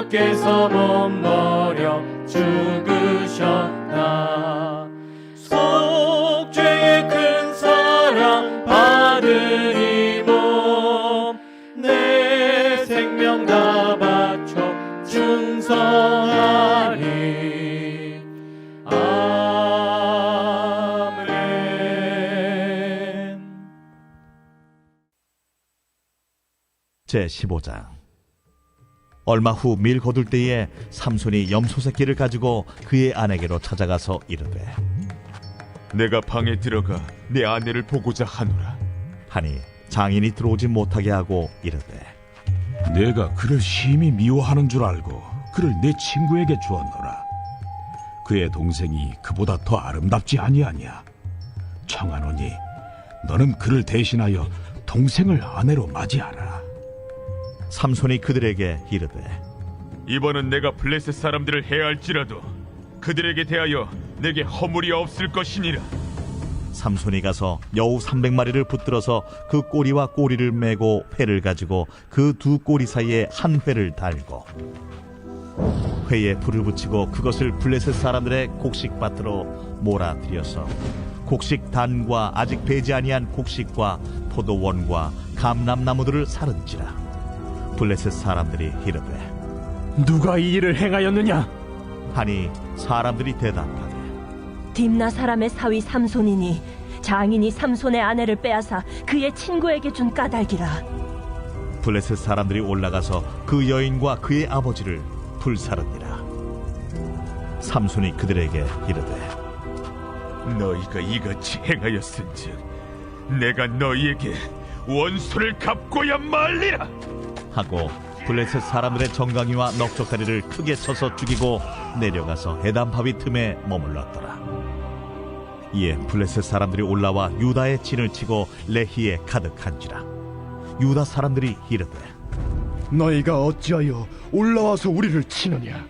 주께서 몸버려 죽으셨다. 속죄의 큰 사랑 받으리 몸 내 생명 다 바쳐 충성하리. 아멘. 제15장. 얼마 후 밀 거둘 때에 삼손이 염소 새끼를 가지고 그의 아내에게로 찾아가서 이르되, 내가 방에 들어가 내 아내를 보고자 하노라. 하니 장인이 들어오지 못하게 하고 이르되, 내가 그를 심히 미워하는 줄 알고 그를 내 친구에게 주었노라. 그의 동생이 그보다 더 아름답지 아니하냐. 청하노니 너는 그를 대신하여 동생을 아내로 맞이하라. 삼손이 그들에게 이르되, 이번은 내가 블레셋 사람들을 해할지라도 그들에게 대하여 내게 허물이 없을 것이니라. 삼손이 가서 여우 300마리를 붙들어서 그 꼬리와 꼬리를 메고 회를 가지고 그 두 꼬리 사이에 한 회를 달고 회에 불을 붙이고 그것을 블레셋 사람들의 곡식밭으로 몰아들여서 곡식 단과 아직 배지 아니한 곡식과 포도원과 감람나무들을 사른지라. 블레셋 사람들이 이르되, 누가 이 일을 행하였느냐? 하니 사람들이 대답하되, 딥나 사람의 사위 삼손이니 장인이 삼손의 아내를 빼앗아 그의 친구에게 준 까닭이라. 블레셋 사람들이 올라가서 그 여인과 그의 아버지를 불사르니라. 삼손이 그들에게 이르되, 너희가 이같이 행하였은즉 내가 너희에게 원수를 갚고야 말리라. 하고 블레셋 사람들의 정강이와 넉적다리를 크게 쳐서 죽이고 내려가서 에담 바위 틈에 머물렀더라. 이에 블레셋 사람들이 올라와 유다의 진을 치고 레히에 가득한지라. 유다 사람들이 이르되, 너희가 어찌하여 올라와서 우리를 치느냐?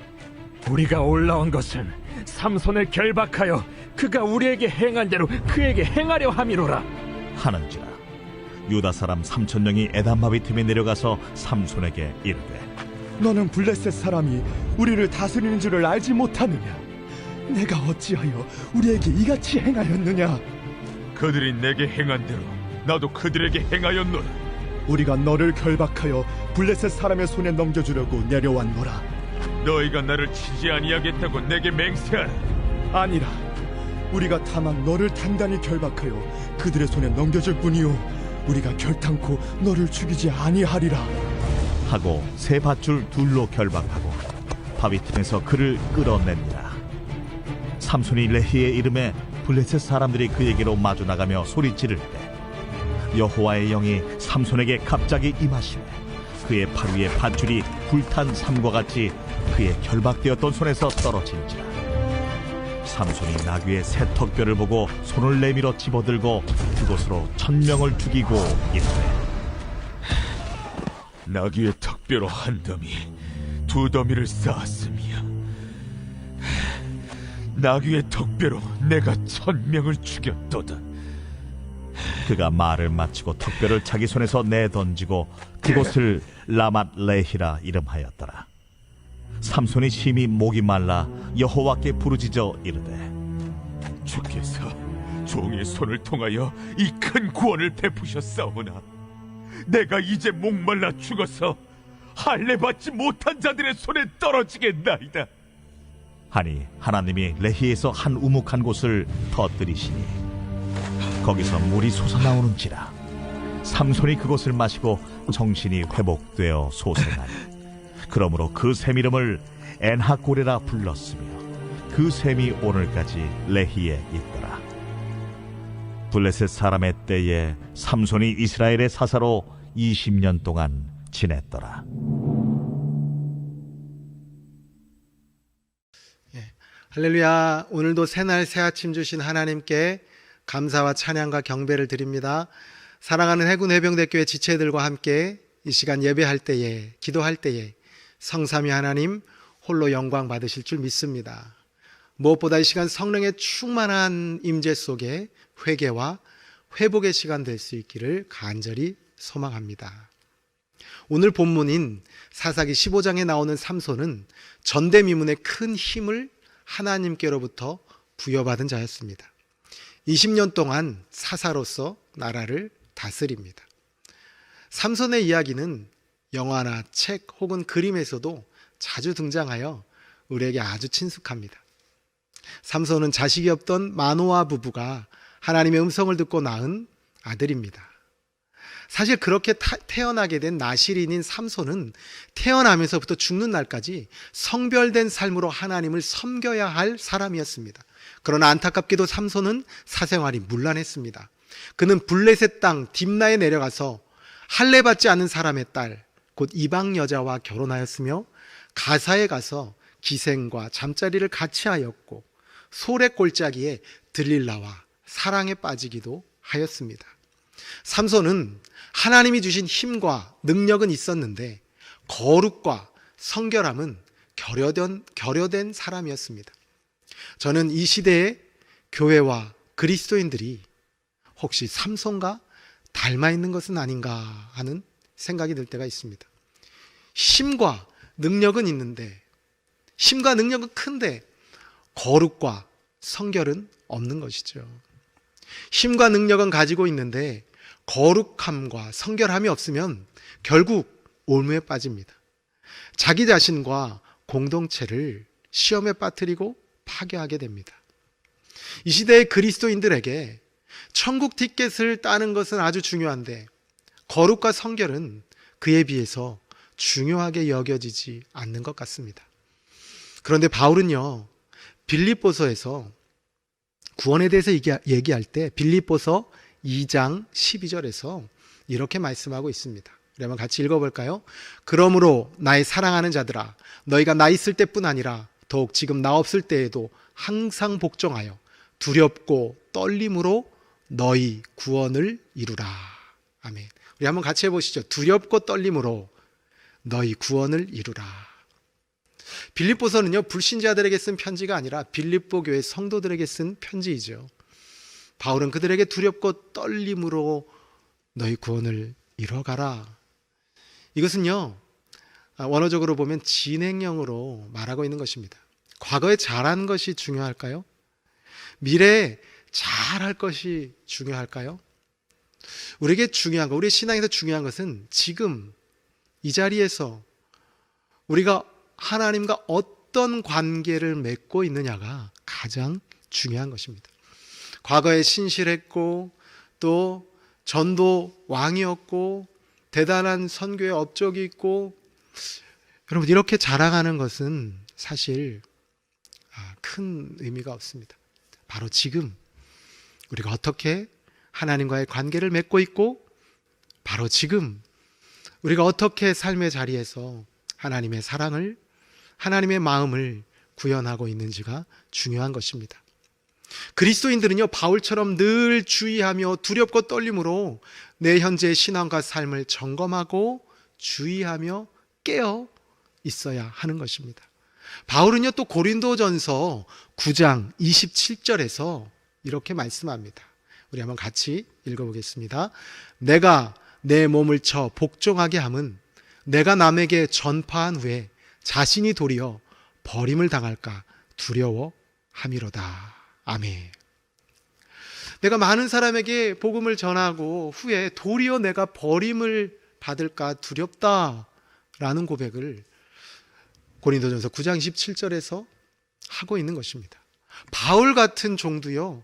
우리가 올라온 것은 삼손을 결박하여 그가 우리에게 행한 대로 그에게 행하려 함이로라. 하는지라. 유다 사람 3,000명이 에담 바위 틈에 내려가서 삼손에게 이르되, 너는 블레셋 사람이 우리를 다스리는 줄을 알지 못하느냐? 내가 어찌하여 우리에게 이같이 행하였느냐? 그들이 내게 행한 대로 나도 그들에게 행하였노라. 우리가 너를 결박하여 블레셋 사람의 손에 넘겨주려고 내려왔노라. 너희가 나를 치지 아니하겠다고 내게 맹세하라. 아니라 우리가 다만 너를 단단히 결박하여 그들의 손에 넘겨줄 뿐이요 우리가 결탄코 너를 죽이지 아니하리라. 하고 세 밧줄 둘로 결박하고 바위 틈에서 그를 끌어냅니다. 삼손이 레히에 이름에 블레셋 사람들이 그에게로 마주 나가며 소리 지를 때 여호와의 영이 삼손에게 갑자기 임하시매 그의 팔 위에 밧줄이 불탄 삼과 같이 그의 결박되었던 손에서 떨어진지라. 삼손이 나귀의 새 턱뼈를 보고 손을 내밀어 집어들고 그곳으로 1,000명을 죽이고 이르되, 나귀의 턱뼈로 한 더미, 두 더미를 쌓았으며 나귀의 턱뼈로 내가 1,000명을 죽였도다. 그가 말을 마치고 턱뼈를 자기 손에서 내던지고 그곳을 라맛 레히라 이름하였더라. 삼손이 심히 목이 말라 여호와께 부르짖어 이르되, 주께서 종의 손을 통하여 이 큰 구원을 베푸셨사오나 내가 이제 목말라 죽어서 할례 받지 못한 자들의 손에 떨어지겠나이다. 하니 하나님이 레히에서 한 우묵한 곳을 터뜨리시니 거기서 물이 솟아나오는지라. 삼손이 그곳을 마시고 정신이 회복되어 소생하니 그러므로 그 샘 이름을 엔하고레라 불렀으며 그 샘이 오늘까지 레히에 있더라. 블레셋 사람의 때에 삼손이 이스라엘의 사사로 20년 동안 지냈더라. 할렐루야. 오늘도 새날 새아침 주신 하나님께 감사와 찬양과 경배를 드립니다. 사랑하는 해군 해병대교회 지체들과 함께 이 시간 예배할 때에, 기도할 때에 성삼위 하나님 홀로 영광 받으실 줄 믿습니다. 무엇보다 이 시간 성령의 충만한 임재 속에 회개와 회복의 시간 될 수 있기를 간절히 소망합니다. 오늘 본문인 사사기 15장에 나오는 삼손은 전대미문의 큰 힘을 하나님께로부터 부여받은 자였습니다. 20년 동안 사사로서 나라를 다스립니다. 삼손의 이야기는 영화나 책 혹은 그림에서도 자주 등장하여 우리에게 아주 친숙합니다. 삼손은 자식이 없던 마노아 부부가 하나님의 음성을 듣고 낳은 아들입니다. 사실 그렇게 태어나게 된 나실인인 삼손은 태어나면서부터 죽는 날까지 성별된 삶으로 하나님을 섬겨야 할 사람이었습니다. 그러나 안타깝게도 삼손은 사생활이 문란했습니다. 그는 블레셋 땅 딥나에 내려가서 할례받지 않은 사람의 딸, 곧 이방 여자와 결혼하였으며 가사에 가서 기생과 잠자리를 같이 하였고 소래 골짜기에 들릴라와 사랑에 빠지기도 하였습니다. 삼손은 하나님이 주신 힘과 능력은 있었는데 거룩과 성결함은 결여된 사람이었습니다. 저는 이 시대의 교회와 그리스도인들이 혹시 삼손과 닮아 있는 것은 아닌가 하는 생각이 들 때가 있습니다. 힘과 능력은 있는데, 힘과 능력은 큰데 거룩과 성결은 없는 것이죠. 힘과 능력은 가지고 있는데 거룩함과 성결함이 없으면 결국 올무에 빠집니다. 자기 자신과 공동체를 시험에 빠뜨리고 파괴하게 됩니다. 이 시대의 그리스도인들에게 천국 티켓을 따는 것은 아주 중요한데 거룩과 성결은 그에 비해서 중요하게 여겨지지 않는 것 같습니다. 그런데 바울은요, 빌립보서에서 구원에 대해서 얘기할 때 빌립보서 2장 12절에서 이렇게 말씀하고 있습니다. 우리 한번 같이 읽어볼까요? 그러므로 나의 사랑하는 자들아, 너희가 나 있을 때뿐 아니라 더욱 지금 나 없을 때에도 항상 복종하여 두렵고 떨림으로 너희 구원을 이루라. 아멘. 우리 한번 같이 해보시죠. 두렵고 떨림으로 너희 구원을 이루라. 빌립보서는요, 불신자들에게 쓴 편지가 아니라 빌립보 교회 성도들에게 쓴 편지이죠. 바울은 그들에게 두렵고 떨림으로 너희 구원을 이뤄가라. 이것은요, 원어적으로 보면 진행형으로 말하고 있는 것입니다. 과거에 잘한 것이 중요할까요? 미래에 잘할 것이 중요할까요? 우리에게 중요한 것, 우리 신앙에서 중요한 것은 지금 이 자리에서 우리가 하나님과 어떤 관계를 맺고 있느냐가 가장 중요한 것입니다. 과거에 신실했고 또 전도 왕이었고 대단한 선교의 업적이 있고, 여러분 이렇게 자랑하는 것은 사실 큰 의미가 없습니다. 바로 지금 우리가 어떻게 하나님과의 관계를 맺고 있고, 바로 지금 우리가 어떻게 삶의 자리에서 하나님의 사랑을, 하나님의 마음을 구현하고 있는지가 중요한 것입니다. 그리스도인들은요, 바울처럼 늘 주의하며 두렵고 떨림으로 내 현재의 신앙과 삶을 점검하고 주의하며 깨어 있어야 하는 것입니다. 바울은요, 또 고린도전서 9장 27절에서 이렇게 말씀합니다. 우리 한번 같이 읽어보겠습니다. 내가 내 몸을 쳐 복종하게 함은 내가 남에게 전파한 후에 자신이 도리어 버림을 당할까 두려워함이로다. 아멘. 내가 많은 사람에게 복음을 전하고 후에 도리어 내가 버림을 받을까 두렵다라는 고백을 고린도전서 9장 27절에서 하고 있는 것입니다. 바울 같은 종도요,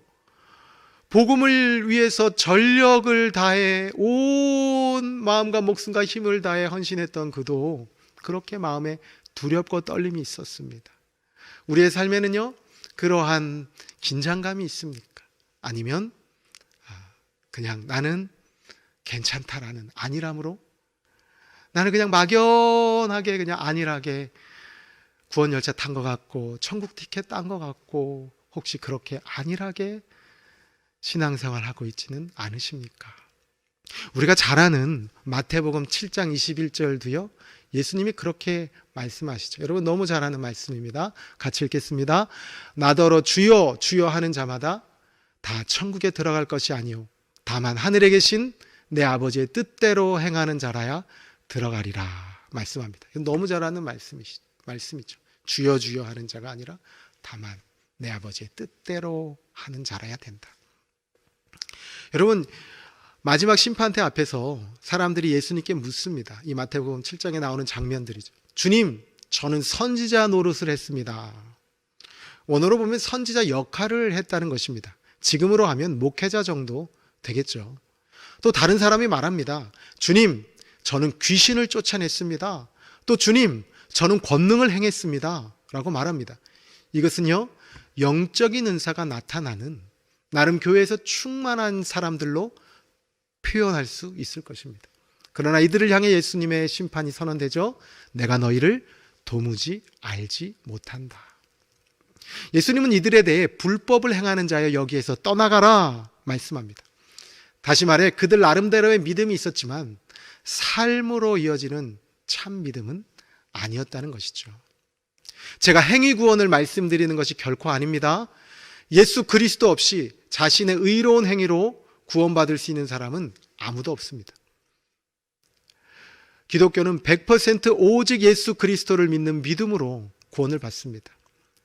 복음을 위해서 전력을 다해 온 마음과 목숨과 힘을 다해 헌신했던 그도 그렇게 마음에 두렵고 떨림이 있었습니다. 우리의 삶에는요, 그러한 긴장감이 있습니까? 아니면 그냥 나는 괜찮다라는 안일함으로, 나는 그냥 막연하게 그냥 안일하게 구원 열차 탄 것 같고 천국 티켓 딴 것 같고, 혹시 그렇게 안일하게 신앙생활하고 있지는 않으십니까? 우리가 잘 아는 마태복음 7장 21절도요, 예수님이 그렇게 말씀하시죠. 여러분 너무 잘 아는 말씀입니다. 같이 읽겠습니다. 나더러 주여 주여 하는 자마다 다 천국에 들어갈 것이 아니요 다만 하늘에 계신 내 아버지의 뜻대로 행하는 자라야 들어가리라 말씀합니다. 이건 너무 잘 아는 말씀이죠. 주여 주여 하는 자가 아니라 다만 내 아버지의 뜻대로 하는 자라야 된다. 여러분, 마지막 심판대 앞에서 사람들이 예수님께 묻습니다. 이 마태복음 7장에 나오는 장면들이죠. 주님, 저는 선지자 노릇을 했습니다. 원어로 보면 선지자 역할을 했다는 것입니다. 지금으로 하면 목회자 정도 되겠죠. 또 다른 사람이 말합니다. 주님, 저는 귀신을 쫓아냈습니다. 또 주님, 저는 권능을 행했습니다. 라고 말합니다. 이것은요, 영적인 은사가 나타나는 나름 교회에서 충만한 사람들로 표현할 수 있을 것입니다. 그러나 이들을 향해 예수님의 심판이 선언되죠. 내가 너희를 도무지 알지 못한다. 예수님은 이들에 대해 불법을 행하는 자여 여기에서 떠나가라 말씀합니다. 다시 말해 그들 나름대로의 믿음이 있었지만 삶으로 이어지는 참 믿음은 아니었다는 것이죠. 제가 행위 구원을 말씀드리는 것이 결코 아닙니다. 예수 그리스도 없이 자신의 의로운 행위로 구원받을 수 있는 사람은 아무도 없습니다. 기독교는 100% 오직 예수 그리스도를 믿는 믿음으로 구원을 받습니다.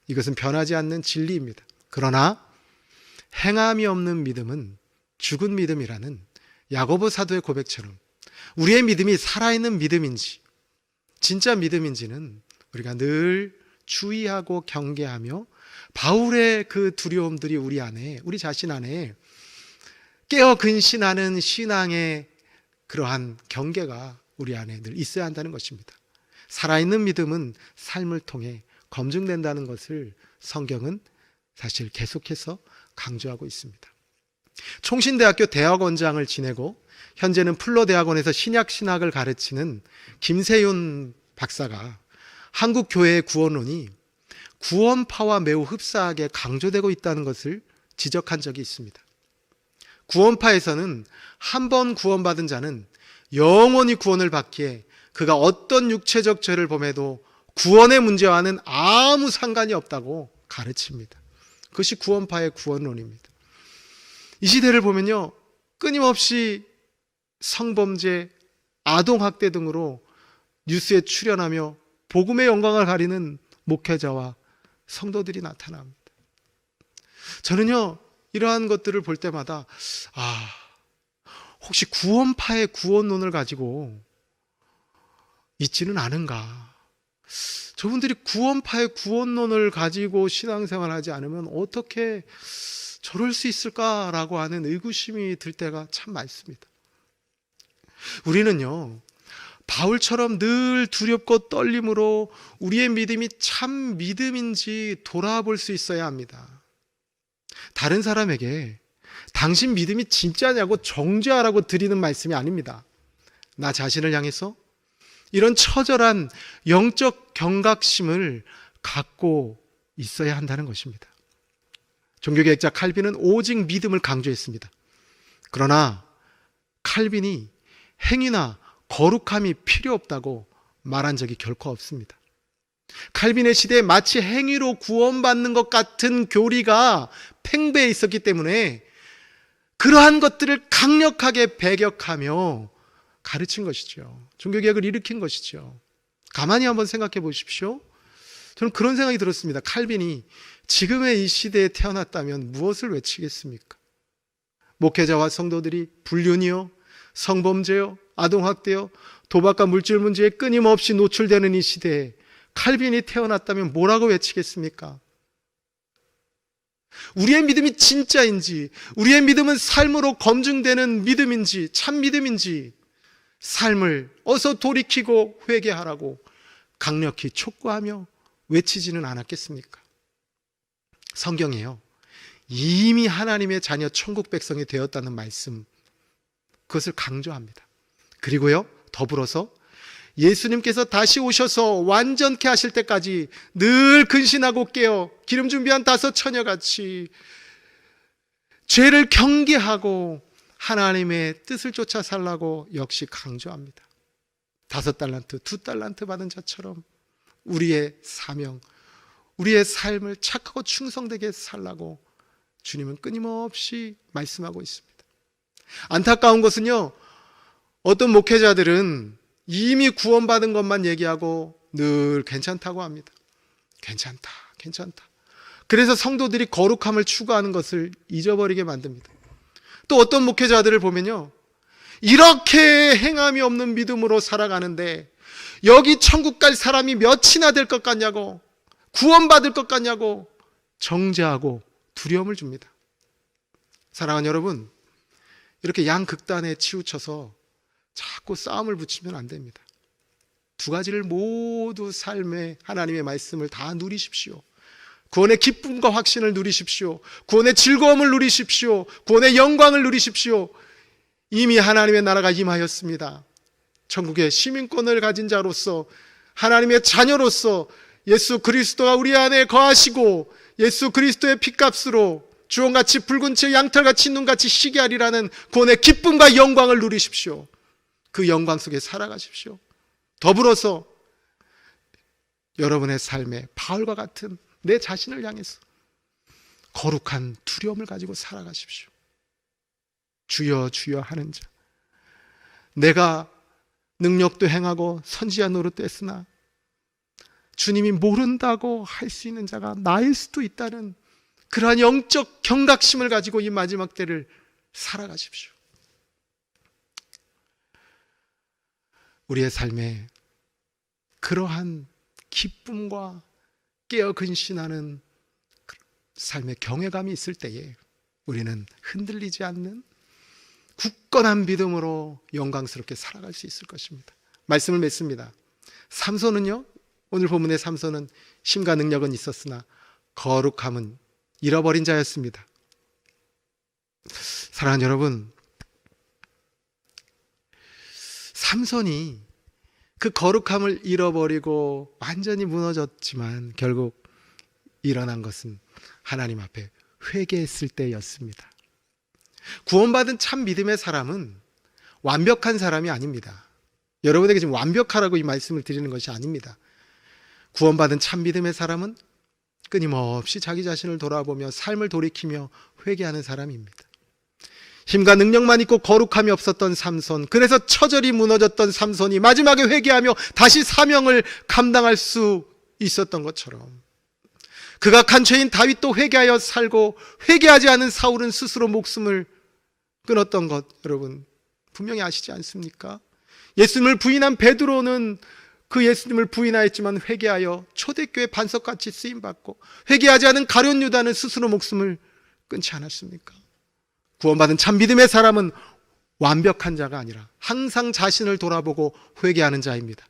이것은 변하지 않는 진리입니다. 그러나 행함이 없는 믿음은 죽은 믿음이라는 야고보 사도의 고백처럼 우리의 믿음이 살아있는 믿음인지 진짜 믿음인지는 우리가 늘 주의하고 경계하며 바울의 그 두려움들이 우리 안에, 우리 자신 안에 깨어 근신하는 신앙의 그러한 경계가 우리 안에 늘 있어야 한다는 것입니다. 살아있는 믿음은 삶을 통해 검증된다는 것을 성경은 사실 계속해서 강조하고 있습니다. 총신대학교 대학원장을 지내고 현재는 플로대학원에서 신약신학을 가르치는 김세윤 박사가 한국 교회의 구원론이 구원파와 매우 흡사하게 강조되고 있다는 것을 지적한 적이 있습니다. 구원파에서는 한 번 구원받은 자는 영원히 구원을 받기에 그가 어떤 육체적 죄를 범해도 구원의 문제와는 아무 상관이 없다고 가르칩니다. 그것이 구원파의 구원론입니다. 이 시대를 보면요, 끊임없이 성범죄, 아동학대 등으로 뉴스에 출연하며 복음의 영광을 가리는 목회자와 성도들이 나타납니다. 저는요, 이러한 것들을 볼 때마다 혹시 구원파의 구원론을 가지고 있지는 않은가? 저분들이 구원파의 구원론을 가지고 신앙생활하지 않으면 어떻게 저럴 수 있을까라고 하는 의구심이 들 때가 참 많습니다. 우리는요, 바울처럼 늘 두렵고 떨림으로 우리의 믿음이 참 믿음인지 돌아볼 수 있어야 합니다. 다른 사람에게 당신 믿음이 진짜냐고 정죄하라고 드리는 말씀이 아닙니다. 나 자신을 향해서 이런 처절한 영적 경각심을 갖고 있어야 한다는 것입니다. 종교개혁자 칼빈은 오직 믿음을 강조했습니다. 그러나 칼빈이 행위나 거룩함이 필요 없다고 말한 적이 결코 없습니다. 칼빈의 시대에 마치 행위로 구원받는 것 같은 교리가 팽배해 있었기 때문에 그러한 것들을 강력하게 배격하며 가르친 것이죠. 종교개혁을 일으킨 것이죠. 가만히 한번 생각해 보십시오. 저는 그런 생각이 들었습니다. 칼빈이 지금의 이 시대에 태어났다면 무엇을 외치겠습니까? 목회자와 성도들이 불륜이요, 성범죄요, 아동학대요, 도박과 물질 문제에 끊임없이 노출되는 이 시대에 칼빈이 태어났다면 뭐라고 외치겠습니까? 우리의 믿음이 진짜인지, 우리의 믿음은 삶으로 검증되는 믿음인지, 참 믿음인지 삶을 어서 돌이키고 회개하라고 강력히 촉구하며 외치지는 않았겠습니까? 성경에요, 이미 하나님의 자녀 천국 백성이 되었다는 말씀, 그것을 강조합니다. 그리고요, 더불어서 예수님께서 다시 오셔서 완전케 하실 때까지 늘 근신하고 깨어 기름 준비한 5 처녀같이 죄를 경계하고 하나님의 뜻을 쫓아 살라고 역시 강조합니다. 5 달란트, 2 달란트 받은 자처럼 우리의 사명, 우리의 삶을 착하고 충성되게 살라고 주님은 끊임없이 말씀하고 있습니다. 안타까운 것은요, 어떤 목회자들은 이미 구원받은 것만 얘기하고 늘 괜찮다고 합니다. 괜찮다, 괜찮다. 그래서 성도들이 거룩함을 추구하는 것을 잊어버리게 만듭니다. 또 어떤 목회자들을 보면요, 이렇게 행함이 없는 믿음으로 살아가는데 여기 천국 갈 사람이 몇이나 될 것 같냐고, 구원받을 것 같냐고 정죄하고 두려움을 줍니다. 사랑하는 여러분, 이렇게 양극단에 치우쳐서 자꾸 싸움을 붙이면 안 됩니다. 두 가지를 모두 삶의 하나님의 말씀을 다 누리십시오. 구원의 기쁨과 확신을 누리십시오. 구원의 즐거움을 누리십시오. 구원의 영광을 누리십시오. 이미 하나님의 나라가 임하였습니다. 천국의 시민권을 가진 자로서, 하나님의 자녀로서 예수 그리스도가 우리 안에 거하시고 예수 그리스도의 피값으로 주홍같이 붉은채 양털같이 눈같이 시게 하리라는 구원의 기쁨과 영광을 누리십시오. 그 영광 속에 살아가십시오. 더불어서 여러분의 삶에 바울과 같은 내 자신을 향해서 거룩한 두려움을 가지고 살아가십시오. 주여 주여 하는 자, 내가 능력도 행하고 선지자 노릇도 했으나 주님이 모른다고 할 수 있는 자가 나일 수도 있다는 그러한 영적 경각심을 가지고 이 마지막 때를 살아가십시오. 우리의 삶에 그러한 기쁨과 깨어 근신하는 삶의 경외감이 있을 때에 우리는 흔들리지 않는 굳건한 믿음으로 영광스럽게 살아갈 수 있을 것입니다. 말씀을 맺습니다. 삼손은요, 오늘 본문의 삼손은 힘과 능력은 있었으나 거룩함은 잃어버린 자였습니다. 사랑하는 여러분, 삼손이 그 거룩함을 잃어버리고 완전히 무너졌지만 결국 일어난 것은 하나님 앞에 회개했을 때였습니다. 구원받은 참 믿음의 사람은 완벽한 사람이 아닙니다. 여러분에게 지금 완벽하라고 이 말씀을 드리는 것이 아닙니다. 구원받은 참 믿음의 사람은 끊임없이 자기 자신을 돌아보며 삶을 돌이키며 회개하는 사람입니다. 힘과 능력만 있고 거룩함이 없었던 삼손, 그래서 처절히 무너졌던 삼손이 마지막에 회개하며 다시 사명을 감당할 수 있었던 것처럼 그가 간죄인 다윗도 회개하여 살고 회개하지 않은 사울은 스스로 목숨을 끊었던 것 여러분 분명히 아시지 않습니까? 예수님을 부인한 베드로는 그 예수님을 부인하였지만 회개하여 초대교회 반석같이 쓰임받고, 회개하지 않은 가룟 유다는 스스로 목숨을 끊지 않았습니까? 구원받은 참 믿음의 사람은 완벽한 자가 아니라 항상 자신을 돌아보고 회개하는 자입니다.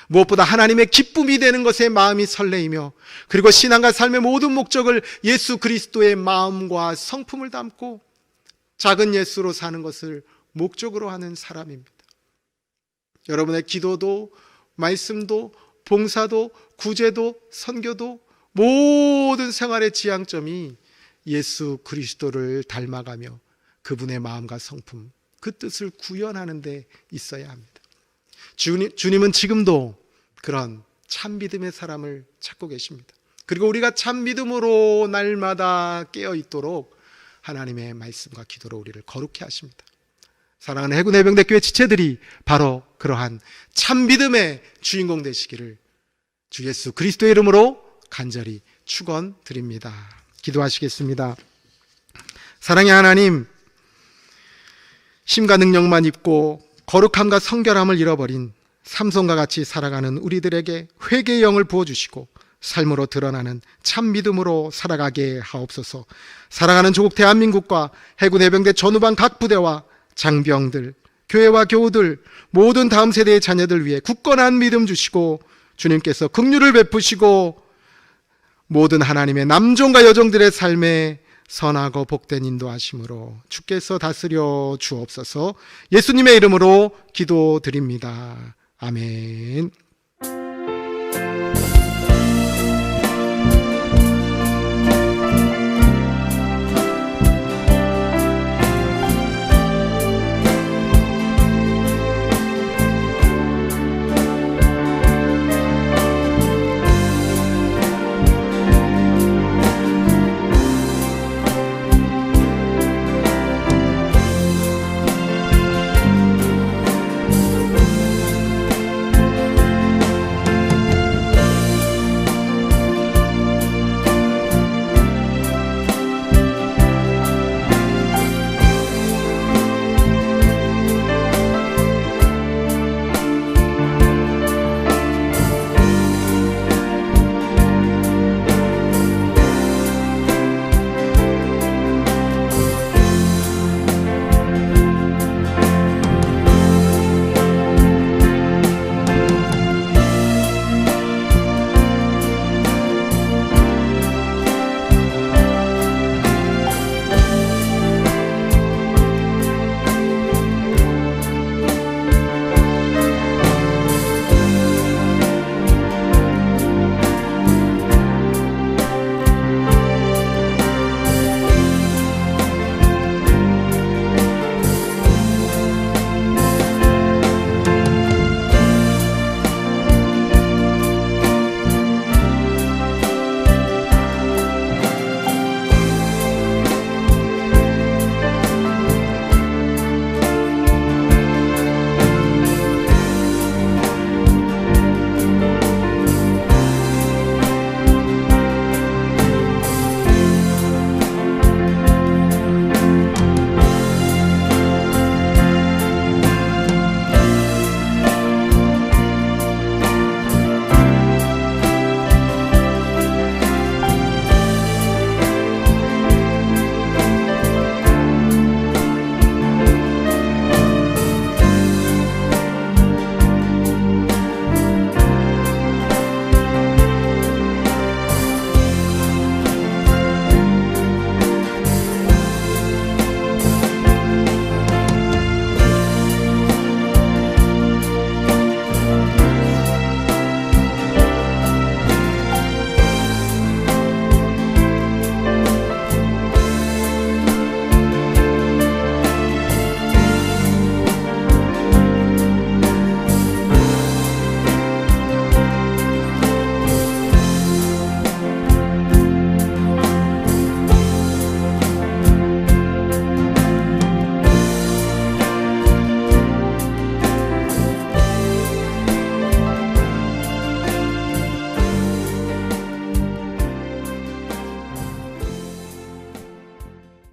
무엇보다 하나님의 기쁨이 되는 것에 마음이 설레이며, 그리고 신앙과 삶의 모든 목적을 예수 그리스도의 마음과 성품을 담고 작은 예수로 사는 것을 목적으로 하는 사람입니다. 여러분의 기도도 말씀도 봉사도 구제도 선교도 모든 생활의 지향점이 예수 그리스도를 닮아가며 그분의 마음과 성품, 그 뜻을 구현하는 데 있어야 합니다. 주님은 지금도 그런 참 믿음의 사람을 찾고 계십니다. 그리고 우리가 참 믿음으로 날마다 깨어 있도록 하나님의 말씀과 기도로 우리를 거룩해 하십니다. 사랑하는 해군해병대교회 지체들이 바로 그러한 참 믿음의 주인공 되시기를 주 예수 그리스도의 이름으로 간절히 축원드립니다. 기도하시겠습니다. 사랑의 하나님, 힘과 능력만 있고 거룩함과 성결함을 잃어버린 삼손과 같이 살아가는 우리들에게 회개의 영을 부어주시고 삶으로 드러나는 참 믿음으로 살아가게 하옵소서. 살아가는 조국 대한민국과 해군해병대 전후방 각 부대와 장병들, 교회와 교우들, 모든 다음 세대의 자녀들 위해 굳건한 믿음 주시고 주님께서 긍휼을 베푸시고 모든 하나님의 남종과 여종들의 삶에 선하고 복된 인도하심으로 주께서 다스려 주옵소서. 예수님의 이름으로 기도드립니다. 아멘.